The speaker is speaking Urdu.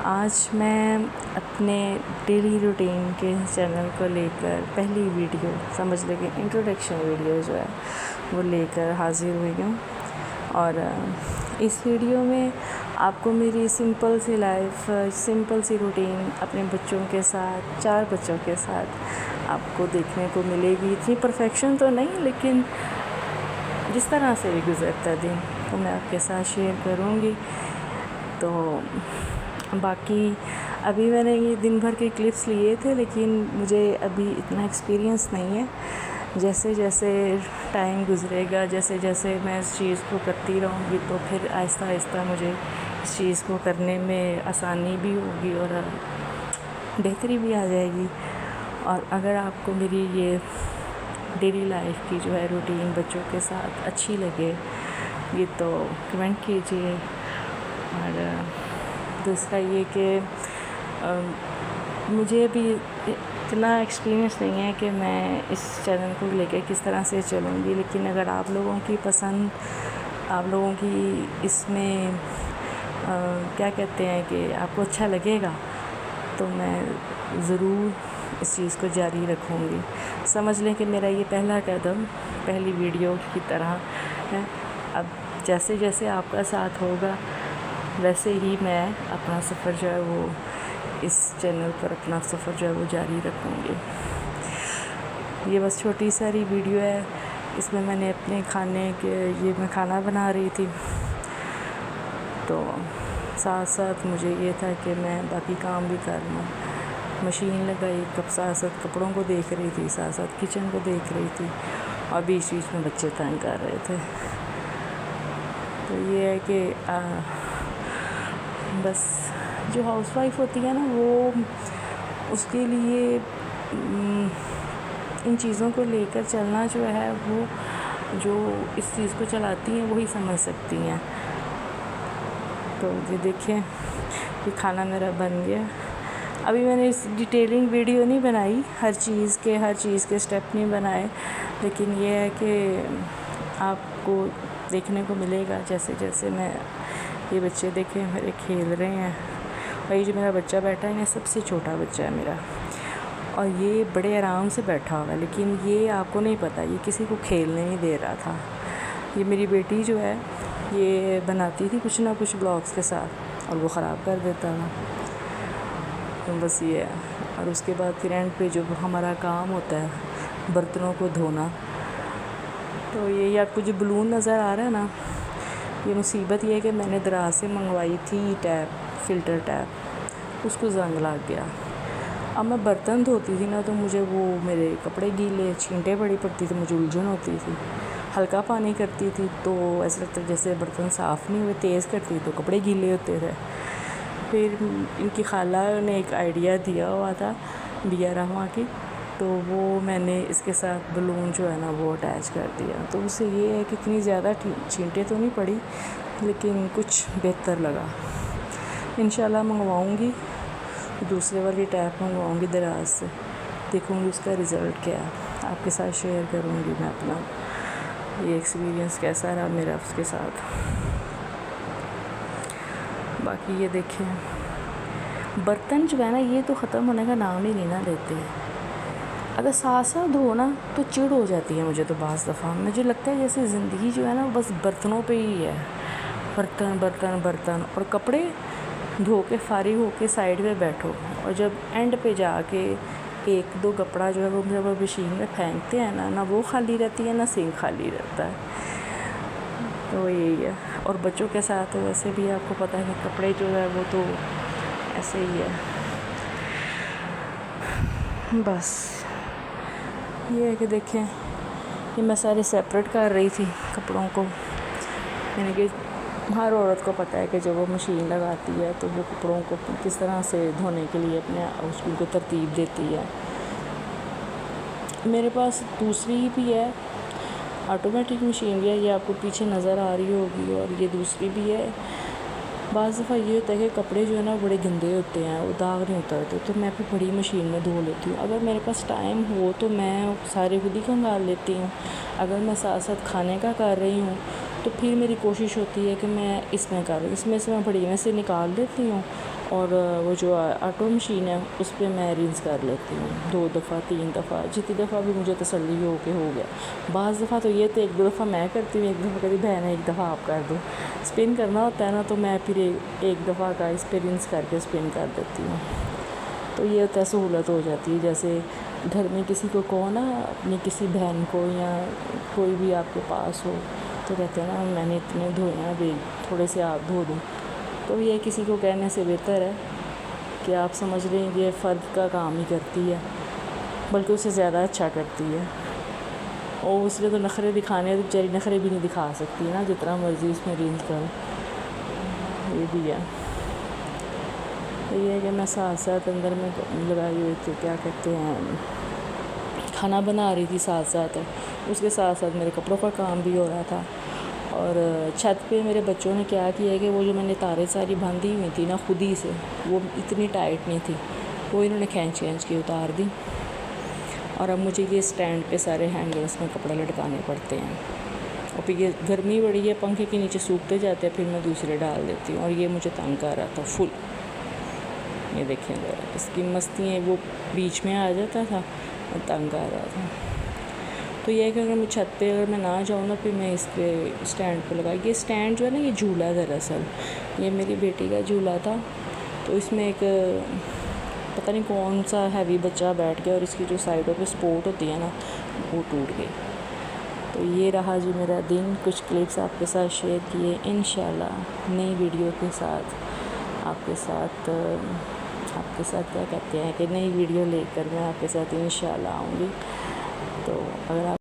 آج میں اپنے ڈیلی روٹین کے چینل کو لے کر پہلی ویڈیو سمجھ لیں کہ انٹروڈکشن ویڈیو جو ہے وہ لے کر حاضر ہوئی ہوں. اور اس ویڈیو میں آپ کو میری سمپل سی لائف، سمپل سی روٹین اپنے بچوں کے ساتھ، 4 بچوں کے ساتھ آپ کو دیکھنے کو ملے گی. اتنی پرفیکشن تو نہیں، لیکن جس طرح سے بھی گزرتا دن تو میں آپ کے ساتھ شیئر کروں گی. تو باقی ابھی میں نے یہ دن بھر کے کلپس لیے تھے، لیکن مجھے ابھی اتنا ایکسپیرینس نہیں ہے. جیسے جیسے ٹائم گزرے گا، جیسے جیسے میں اس چیز کو کرتی رہوں گی، تو پھر آہستہ آہستہ مجھے اس چیز کو کرنے میں آسانی بھی ہوگی اور بہتری بھی آ جائے گی. اور اگر آپ کو میری یہ ڈیلی لائف کی جو ہے روٹین بچوں کے ساتھ اچھی لگے گی تو کمنٹ کیجیے. اور دوسرا یہ کہ مجھے بھی اتنا ایکسپیرینس نہیں ہے کہ میں اس چینل کو لے کے کس طرح سے چلوں گی، لیکن اگر آپ لوگوں کی پسند، آپ لوگوں کی اس میں کیا کہتے ہیں کہ آپ کو اچھا لگے گا تو میں ضرور اس چیز کو جاری رکھوں گی. سمجھ لیں کہ میرا یہ پہلا قدم پہلی ویڈیو کی طرح ہے. اب جیسے جیسے آپ کا ساتھ ہوگا ویسے ہی میں اپنا سفر جو ہے وہ اس چینل پر اپنا سفر جو ہے وہ جاری رکھوں گی. یہ بس چھوٹی ساری ویڈیو ہے. اس میں نے اپنے کھانے کے، یہ میں کھانا بنا رہی تھی تو ساتھ ساتھ مجھے یہ تھا کہ میں باقی کام بھی کر لوں. مشین لگائی، ساتھ ساتھ کپڑوں کو دیکھ رہی تھی، ساتھ ساتھ کچن کو دیکھ رہی تھی، اور بیچ بیچ میں بچے تنگ کر رہے تھے. تو یہ ہے کہ بس جو ہاؤس وائف ہوتی ہے نا، وہ اس کے لیے ان چیزوں کو لے کر چلنا جو ہے، وہ جو اس چیز کو چلاتی ہیں وہی سمجھ سکتی ہیں. تو یہ دیکھیں، یہ کھانا میرا بن گیا. ابھی میں نے اس ڈیٹیلنگ ویڈیو نہیں بنائی، ہر چیز کے اسٹیپ نہیں بنائے، لیکن یہ ہے کہ آپ کو دیکھنے کو ملے گا جیسے جیسے میں یہ بچے دیکھیں میرے کھیل رہے ہیں. اور یہ جو میرا بچہ بیٹھا ہے، یہ سب سے چھوٹا بچہ ہے میرا، اور یہ بڑے آرام سے بیٹھا ہوگا، لیکن یہ آپ کو نہیں پتہ یہ کسی کو کھیلنے نہیں دے رہا تھا. یہ میری بیٹی جو ہے یہ بناتی تھی کچھ نہ کچھ بلاکس کے ساتھ، اور وہ خراب کر دیتا تھا. تو بس یہ ہے. اور اس کے بعد پھر اینڈ پہ جو ہمارا کام ہوتا ہے برتنوں کو دھونا، تو یہ آپ کو جو بلون نظر آ رہا ہے نا، یہ مصیبت یہ ہے کہ میں نے دراز سے منگوائی تھی فلٹر ٹیپ، اس کو زنگ لگ گیا. اب میں برتن دھوتی تھی نا، تو مجھے وہ میرے کپڑے گیلے، چھینٹیں بڑی پڑتی تھی، مجھے الجھن ہوتی تھی. ہلکا پانی کرتی تھی تو ایسا لگتا جیسے برتن صاف نہیں ہوئے، تیز کرتی تو کپڑے گیلے ہوتے تھے. پھر ان کی خالہ نے ایک آئیڈیا دیا ہوا تھا، بیا رحمہ کی، تو وہ میں نے اس کے ساتھ بلون جو ہے نا وہ اٹیچ کر دیا. تو اس سے یہ ہے کہ اتنی زیادہ چھینٹیں تو نہیں پڑی، لیکن کچھ بہتر لگا. انشاءاللہ منگواؤں گی، دوسرے والی ٹیپ منگواؤں گی دراز سے، دیکھوں گی اس کا رزلٹ کیا ہے. آپ کے ساتھ شیئر کروں گی میں اپنا یہ ایکسپیرینس کیسا رہا میرا اس کے ساتھ. باقی یہ دیکھیں، برتن جو ہے نا یہ تو ختم ہونے کا نام ہی نہیں نہ لیتے. اگر ساتھ ساتھ دھو نا تو چڑ ہو جاتی ہے مجھے. تو بعض دفعہ مجھے لگتا ہے جیسے زندگی جو ہے نا بس برتنوں پہ ہی ہے، برتن برتن برتن. اور کپڑے دھو کے فارغ ہو کے سائڈ پہ بیٹھو، اور جب اینڈ پہ جا کے ایک دو کپڑا جو ہے وہ جب مشین میں پھینکتے ہیں نا، نہ وہ خالی رہتی ہے نہ سنک خالی رہتا ہے. تو یہی ہے. اور بچوں کے ساتھ ویسے بھی آپ کو پتہ ہے کہ کپڑے جو ہے وہ تو ایسے ہی ہے. بس یہ ہے کہ دیکھیں، یہ میں سارے سیپریٹ کر رہی تھی کپڑوں کو. یعنی کہ ہر عورت کو پتہ ہے کہ جب وہ مشین لگاتی ہے تو وہ کپڑوں کو کس طرح سے دھونے کے لیے اپنے اس کو ترتیب دیتی ہے. میرے پاس دوسری بھی ہے، آٹومیٹک مشین بھی ہے، یہ آپ کو پیچھے نظر آ رہی ہوگی، اور یہ دوسری بھی ہے. بعض دفعہ یہ ہوتا ہے کہ کپڑے جو ہے نا بڑے گندے ہوتے ہیں، وہ داغ نہیں اترتے، تو میں پھر بڑی مشین میں دھو لیتی ہوں. اگر میرے پاس ٹائم ہو تو میں سارے خود ہی کنگال لیتی ہوں. اگر میں ساتھ ساتھ کھانے کا کر رہی ہوں تو پھر میری کوشش ہوتی ہے کہ میں اس میں کروں، اس میں سے میں بڑی میں سے نکال دیتی ہوں اور وہ جو آٹو مشین ہے اس پہ میں رنس کر لیتی ہوں 2 دفعہ 3 دفعہ، جتنی دفعہ بھی مجھے تسلی ہو کہ ہو گیا۔ بعض دفعہ تو یہ تو 1 2 دفعہ میں کرتی ہوں، 1 دفعہ کہتی بہن 1 دفعہ آپ کر دو۔ اسپن کرنا ہوتا ہے نا تو میں پھر 1 دفعہ کا اس پہ رنس کر کے اسپن کر دیتی ہوں، تو یہ ہوتا ہے سہولت ہو جاتی ہے۔ جیسے گھر میں کسی کو کہو نا، اپنی کسی بہن کو یا کوئی بھی آپ کے پاس ہو تو کہتے ہیں نا میں نے اتنے دھوئے ہیں ابھی تھوڑے سے آپ دھو دوں، تو یہ کسی کو کہنے سے بہتر ہے کہ آپ سمجھ لیں یہ فرد کا کام ہی کرتی ہے، بلکہ اسے زیادہ اچھا کرتی ہے، اور اس لیے تو نخرے دکھانے تو بیچاری نخرے بھی نہیں دکھا سکتی نا، جتنا مرضی اس میں رینج کرو، یہ بھی ہے۔ تو یہ ہے کہ میں ساتھ ساتھ اندر میں لگائی ہوئی تھی، کیا کہتے ہیں، کھانا بنا رہی تھی ساتھ ساتھ، اس کے ساتھ ساتھ میرے کپڑوں کا کام بھی ہو رہا تھا۔ اور چھت پہ میرے بچوں نے کیا کیا ہے کہ وہ جو میں نے تاریں ساری باندھی ہوئی تھی نا خود ہی سے، وہ اتنی ٹائٹ نہیں تھی، وہ انہوں نے کھینچ کے اتار دی، اور اب مجھے یہ اسٹینڈ پہ سارے ہینگرس میں کپڑے لٹکانے پڑتے ہیں، اور پھر یہ گرمی بڑی ہے، پنکھے کے نیچے سوکھتے جاتے ہیں، پھر میں دوسرے ڈال دیتی ہوں، اور یہ مجھے تنگ کر رہا تھا فل۔ یہ دیکھیں ذرا اس کی مستی ہے، وہ بیچ میں آ جاتا تھا اور تنگ آ رہا تھا۔ تو یہ ہے کہ اگر میں چھت پہ اگر میں نہ جاؤں نا، پھر میں اس پہ اسٹینڈ پہ لگائی، یہ اسٹینڈ جو ہے نا یہ جھولا ہے، دراصل یہ میری بیٹی کا جھولا تھا، تو اس میں ایک پتہ نہیں کون سا ہیوی بچہ بیٹھ گیا، اور اس کی جو سائڈوں پہ سپورٹ ہوتی ہے نا وہ ٹوٹ گئی۔ تو یہ رہا جی میرا دن، کچھ کلپس آپ کے ساتھ شیئر کیے، انشاءاللہ نئی ویڈیو کے ساتھ آپ کے ساتھ کیا کہتے ہیں کہ نئی ویڈیو لے کر میں آپ کے ساتھ انشاءاللہ آؤں گی۔ تو اگر آپ